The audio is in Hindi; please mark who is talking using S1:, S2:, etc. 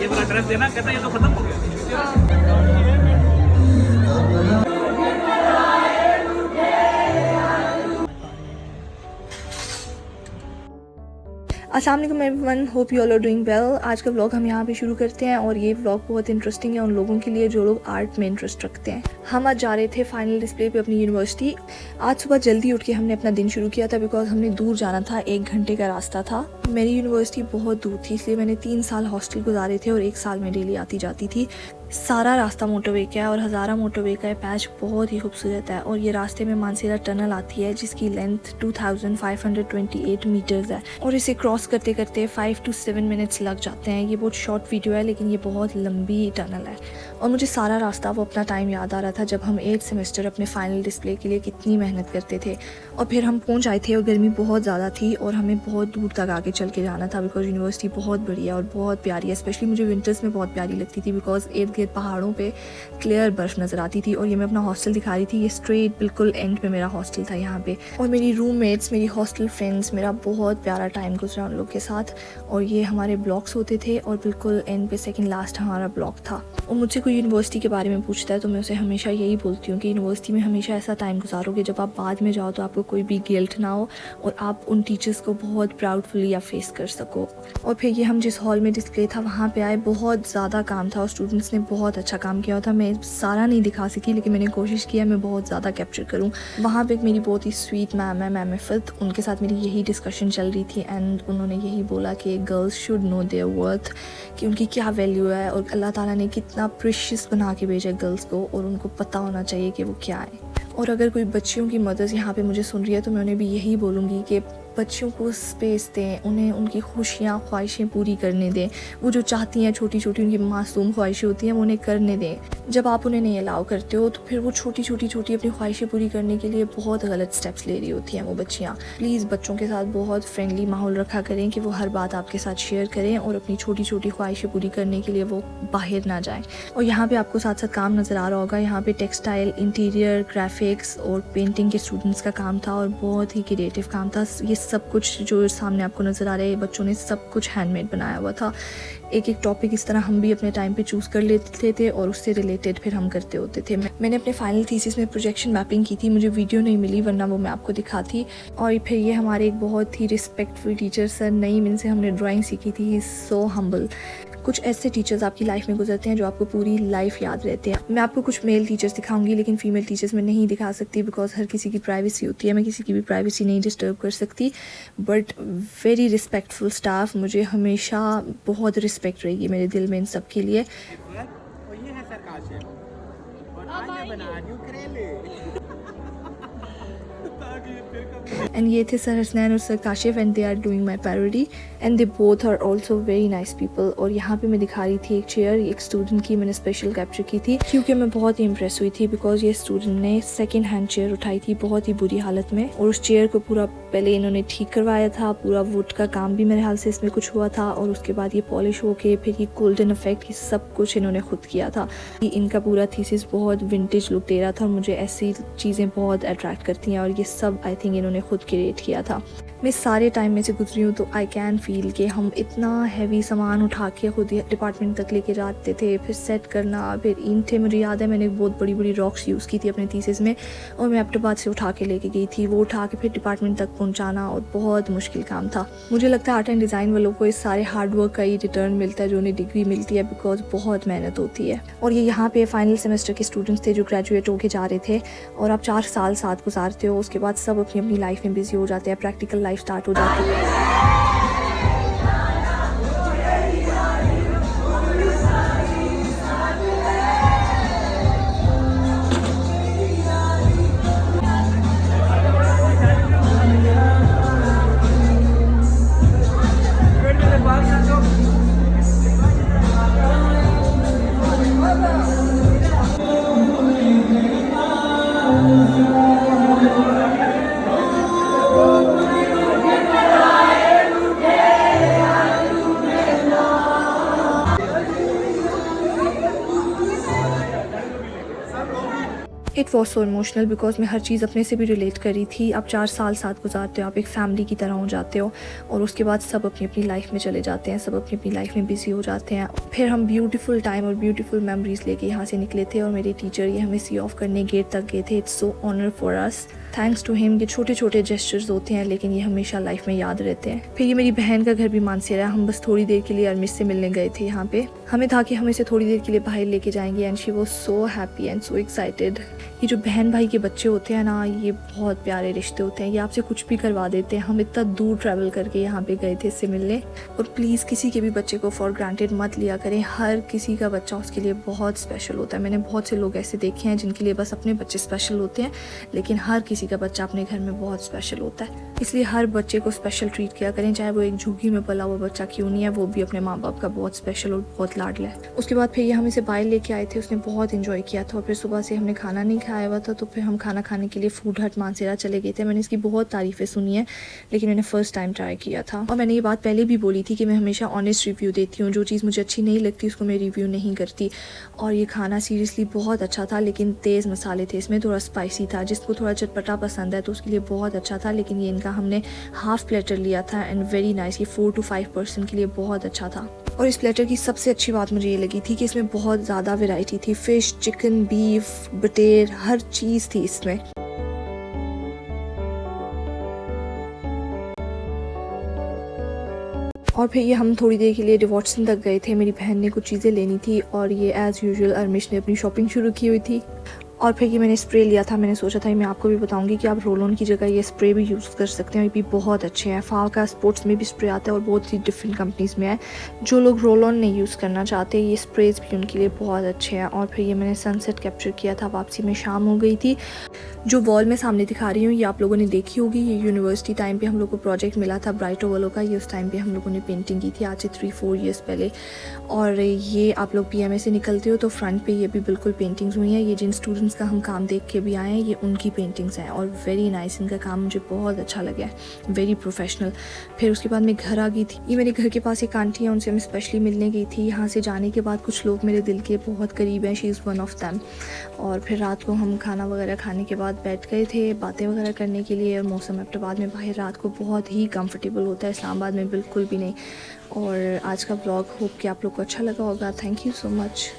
S1: ये वाला ड्रेस देना, कहता ये तो खत्म हो गया।
S2: अस्सलाम वालेकुम everyone, hope you all are doing well. आज का व्लॉग हम यहाँ पे शुरू करते हैं और ये व्लॉग बहुत इंटरेस्टिंग है उन लोगों के लिए जो लोग आर्ट में इंटरेस्ट रखते हैं। हम आज जा रहे थे फाइनल डिस्प्ले पे अपनी यूनिवर्सिटी। आज सुबह जल्दी उठ के हमने अपना दिन शुरू किया था बिकॉज हमने दूर जाना था, 1 घंटे का रास्ता था। मेरी यूनिवर्सिटी बहुत दूर थी इसलिए मैंने 3 साल हॉस्टल गुजारे थे और 1 साल में डेली आती जाती थी। सारा रास्ता मोटरवे का है और हज़ारा मोटरवे का पैच बहुत ही खूबसूरत है और ये रास्ते में मानसेरा टनल आती है जिसकी लेंथ 2528 मीटर्स है और इसे क्रॉस करते करते 5 to 7 मिनट्स लग जाते हैं। ये बहुत शॉर्ट वीडियो है लेकिन ये बहुत लंबी टनल है और मुझे सारा रास्ता वो अपना टाइम याद आ रहा था जब हम 8th सेमेस्टर अपने फाइनल डिस्प्ले के लिए कितनी मेहनत करते थे। और फिर हम पहुंच आए थे और गर्मी बहुत ज़्यादा थी और हमें बहुत दूर तक आगे चल के जाना था बिकॉज यूनिवर्सिटी बहुत बड़ी है और बहुत प्यारी है। स्पेशली मुझे विंटर्स में बहुत प्यारी लगती थी बिकॉज इर्द गिर्द पहाड़ों पे क्लियर बर्फ नज़र आती थी। और ये मैं अपना हॉस्टल दिखा रही थी, ये स्ट्रेट बिल्कुल एंड पे मेरा हॉस्टल था यहाँ पे। और मेरी रूममेट्स, मेरी हॉस्टल फ्रेंड्स, मेरा बहुत प्यारा टाइम गुजरा उन लोग के साथ। और ये हमारे ब्लॉक्स होते थे और बिल्कुल एंड पे सेकंड लास्ट हमारा ब्लॉक था। और मुझसे कोई यूनिवर्सिटी के बारे में पूछता है तो मैं उसे हमेशा यही बोलती हूँ कि यूनिवर्सिटी में हमेशा ऐसा टाइम गुजारोगे जब आप बाद में जाओ तो आपको कोई भी गिल्ट ना हो और आप उन टीचर्स को बहुत प्राउडफुली या फेस कर सको। और फिर ये हम जिस हॉल में डिस्प्ले था वहाँ पे आए, बहुत ज़्यादा काम था और स्टूडेंट्स ने बहुत अच्छा काम किया था। मैं सारा नहीं दिखा सकी लेकिन मैंने कोशिश किया मैं बहुत ज़्यादा कैप्चर करूँ। वहाँ पे एक मेरी बहुत ही स्वीट मैम है, मैम इफ़त, उनके साथ मेरी यही डिस्कशन चल रही थी एंड उन्होंने यही बोला कि girls should know there worth, कि उनकी क्या वैल्यू है और अल्लाह ताला ने कितना प्रेशियस बना के भेजा गर्ल्स को और उनको पता होना चाहिए कि वो क्या है। और अगर कोई बच्चियों की मदर्स यहाँ पे मुझे सुन रही है तो मैं उन्हें भी यही बोलूँगी कि बच्चियों को स्पेस दें, उन्हें उनकी खुशियाँ ख्वाहिशें पूरी करने दें। वो जो चाहती हैं छोटी छोटी उनकी मासूम ख्वाहिशें होती हैं वो उन्हें करने दें। जब आप उन्हें नहीं अलाउ करते हो तो फिर वो छोटी छोटी अपनी ख्वाहिशें पूरी करने के लिए बहुत गलत स्टेप्स ले रही होती हैं वो बच्चियाँ। प्लीज़ बच्चों के साथ बहुत फ्रेंडली माहौल रखा करें कि वो हर बात आपके साथ शेयर करें और अपनी छोटी छोटी ख्वाहिशें पूरी करने के लिए वो बाहर ना जाएँ। और यहाँ पर आपको साथ साथ काम नज़र आ रहा होगा, यहाँ पर टेक्सटाइल, इंटीरियर, ग्राफिक्स और पेंटिंग के स्टूडेंट्स का काम था और बहुत ही क्रिएटिव काम था। ये सब कुछ जो सामने आपको नज़र आ रहा है बच्चों ने सब कुछ हैंडमेड बनाया हुआ था। एक एक टॉपिक इस तरह हम भी अपने टाइम पे चूज़ कर लेते थे और उससे रिलेटेड फिर हम करते होते थे। मैंने अपने फाइनल थीसिस में प्रोजेक्शन मैपिंग की थी, मुझे वीडियो नहीं मिली वरना वो मैं आपको दिखाती। और फिर ये हमारे एक बहुत ही रिस्पेक्टफुल टीचर सर नईम, इनसे हमने ड्राइंग सीखी थी। So humble. कुछ ऐसे टीचर्स आपकी लाइफ में गुजरते हैं जो आपको पूरी लाइफ याद रहते हैं। मैं आपको कुछ मेल टीचर्स दिखाऊंगी लेकिन फीमेल टीचर्स में नहीं दिखा सकती बिकॉज हर किसी की प्राइवेसी होती है, मैं किसी की भी प्राइवेसी नहीं डिस्टर्ब कर सकती। बट वेरी रिस्पेक्टफुल स्टाफ, मुझे हमेशा बहुत रिस्पेक्ट रहेगी मेरे दिल में इन सब के लिए।
S3: और ये है सर काशिफ और आज मैं बना रही हूं करेले।
S2: एंड ये थे सर हसनैन और sir Kashif and they are doing my parody and they both are also very nice people. और यहाँ पे मैं दिखा रही थी एक चेयर, एक स्टूडेंट की मैंने स्पेशल कैप्चर की थी क्योंकि मैं बहुत ही इम्प्रेस हुई थी बिकॉज ये स्टूडेंट ने सेकेंड हैंड चेयर उठाई थी बहुत ही बुरी हालत में और उस चेयर को पूरा पहले इन्होंने ठीक करवाया था, पूरा वुड का काम भी मेरे हाल से इसमें कुछ हुआ था और उसके बाद ये पॉलिश होके फिर ये गोल्डन इफेक्ट, ये सब कुछ इन्होंने खुद किया था। इनका पूरा थीसिस बहुत विंटेज लुक दे रहा था और मुझे ऐसी चीज़ें बहुत अट्रैक्ट करती हैं और ये सब आई थिंक इन्होंने खुद क्रिएट किया था। मैं सारे टाइम में से गुजरी हूँ तो आई कैन फील कि हम इतना हैवी सामान उठा के खुद ही डिपार्टमेंट तक लेके जाते थे, फिर सेट करना, फिर ईंटें, मुझे याद है मैंने बहुत बड़ी बड़ी रॉक्स यूज़ की थी अपने थीसिस में और मैं अब्टाबाद से उठा के लेके गई थी, वो उठा के फिर डिपार्टमेंट तक पहुँचाना और बहुत मुश्किल काम था। मुझे लगता है आर्ट एंड डिज़ाइन वालों को इस सारे हार्डवर्क का ही रिटर्न मिलता है जो उन्हें डिग्री मिलती है बिकॉज बहुत मेहनत होती है। और ये यहाँ पे फाइनल सेमेस्टर के स्टूडेंट्स थे जो ग्रेजुएट होके जा रहे थे और आप 4 साल साथ गुजारते हो, उसके बाद सब अपनी अपनी लाइफ में बिजी हो जाते हैं, प्रैक्टिकल लाइफ स्टार्ट हो जाती है। वॉज सो इमोशनल बिकॉज मैं हर चीज़ अपने से भी रिलेट करी थी। आप 4 साल साथ गुजारते हो, आप एक फैमिली की तरह हो जाते हो और उसके बाद सब अपनी अपनी लाइफ में चले जाते हैं, सब अपनी अपनी लाइफ में बिजी हो जाते हैं। फिर हम ब्यूटीफुल टाइम और ब्यूटीफुल मेमोरीज लेके यहाँ से निकले थे और मेरे टीचर ये हमें सी ऑफ करने गेट तक गए थे। It's so honour for us, thanks to him. ये छोटे छोटे जेस्चर्स होते हैं लेकिन ये हमेशा लाइफ में याद रहते हैं। फिर ये मेरी बहन का घर भी मानसेरा, हम बस थोड़ी देर के लिए अरमिश से मिलने गए थे यहाँ पे। हमें था कि हम इसे थोड़ी देर के लिए बाहर लेके जाएंगे and she was so happy and so excited. ये जो बहन भाई के बच्चे होते हैं ना, ये बहुत प्यारे रिश्ते होते हैं, ये आपसे कुछ भी करवा देते हैं। हम इतना दूर ट्रैवल करके यहाँ पे गए थे इससे मिलने। और प्लीज़ किसी के भी बच्चे को फॉर ग्रांटेड मत लिया करें, हर किसी का बच्चा उसके लिए बहुत स्पेशल होता है। मैंने बहुत से लोग ऐसे देखे हैं जिनके लिए बस अपने बच्चे स्पेशल होते हैं, लेकिन हर किसी का बच्चा अपने घर में बहुत स्पेशल होता है। इसलिए हर बच्चे को स्पेशल ट्रीट किया करें, चाहे वो एक झुग्गी में पला हुआ बच्चा क्यों नहीं है, वो भी अपने माँ बाप का बहुत स्पेशल और बहुत लाडला है। उसके बाद फिर ये हम इसे बाहर लेके आए थे, उसने बहुत इंजॉय किया था। और फिर सुबह से हमने खाना नहीं खाया हुआ था, तो फिर हम खाना खाने के लिए फूड हट मानसेरा चले गए थे। मैंने इसकी बहुत तारीफ़ें सुनी है लेकिन मैंने फ़र्स्ट टाइम ट्राई किया था। और मैंने ये बात पहले भी बोली थी कि मैं हमेशा ऑनेस्ट रिव्यू देती हूँ, जो चीज़ मुझे अच्छी नहीं लगती उसको मैं रिव्यू नहीं करती। और ये खाना सीरियसली बहुत अच्छा था, लेकिन तेज़ मसाले थे इसमें, थोड़ा स्पाइसी था। जिसको थोड़ा चटपटा पसंद है तो उसके लिए बहुत अच्छा था, लेकिन ये इनका हमने हाफ़ प्लेटर लिया था एंड वेरी नाइस। ये 4 to 5 पर्सन के लिए बहुत अच्छा था। और इस प्लेटर की सबसे अच्छी बात मुझे ये लगी थी कि इसमें बहुत ज़्यादा वैरायटी थी। फ़िश, चिकन, बीफ, बटेर, हर चीज़ थी इसमें। और फिर ये हम थोड़ी देर के लिए डिवॉट्सन तक गए थे। मेरी बहन ने कुछ चीज़ें लेनी थी और ये एज़ यूजुअल अरमिश ने अपनी शॉपिंग शुरू की हुई थी। और फिर ये मैंने स्प्रे लिया था, मैंने सोचा था मैं आपको भी बताऊंगी कि आप रोल ऑन की जगह ये स्प्रे भी यूज़ कर सकते हैं। ये भी बहुत अच्छे हैं। फाव का स्पोर्ट्स में भी स्प्रे आता है और बहुत ही डिफरेंट कंपनीज़ में है। जो लोग रोल ऑन नहीं यूज़ करना चाहते, ये स्प्रेज भी उनके लिए बहुत अच्छे हैं। और फिर ये मैंने सनसेट कैप्चर किया था, वापसी में शाम हो गई थी। जो वॉल में सामने दिखा रही हूँ ये आप लोगों ने देखी होगी। ये यूनिवर्सिटी टाइम पे हम लोग को प्रोजेक्ट मिला था ब्राइट ओवलो का, ये उस टाइम पे हम लोगों ने पेंटिंग की थी, आज से 3-4 ईयर्स पहले। और ये आप लोग PMA से निकलते हो तो फ्रंट पे ये भी बिल्कुल पेंटिंग्स हुई हैं। ये जिन स्टूडेंट्स का हम काम देख के भी आए हैं ये उनकी पेंटिंग्स हैं और वेरी नाइस। इनका काम मुझे बहुत अच्छा लगा है, वेरी प्रोफेशनल। फिर उसके बाद मैं घर आ गई थी। ये मेरे घर के पास एक आंटी है, उनसे मैं स्पेशली मिलने गई थी। यहाँ से जाने के बाद कुछ लोग मेरे दिल के बहुत करीब हैं, she is one of them. और फिर रात को हम खाना वगैरह खाने के बाद बैठ गए थे बातें वगैरह करने के लिए। और मौसम एबटाबाद में बाहर रात को बहुत ही कंफर्टेबल होता है, इस्लामाबाद में बिल्कुल भी नहीं। और आज का व्लॉग होप कि आप लोग को अच्छा लगा होगा। Thank you so much.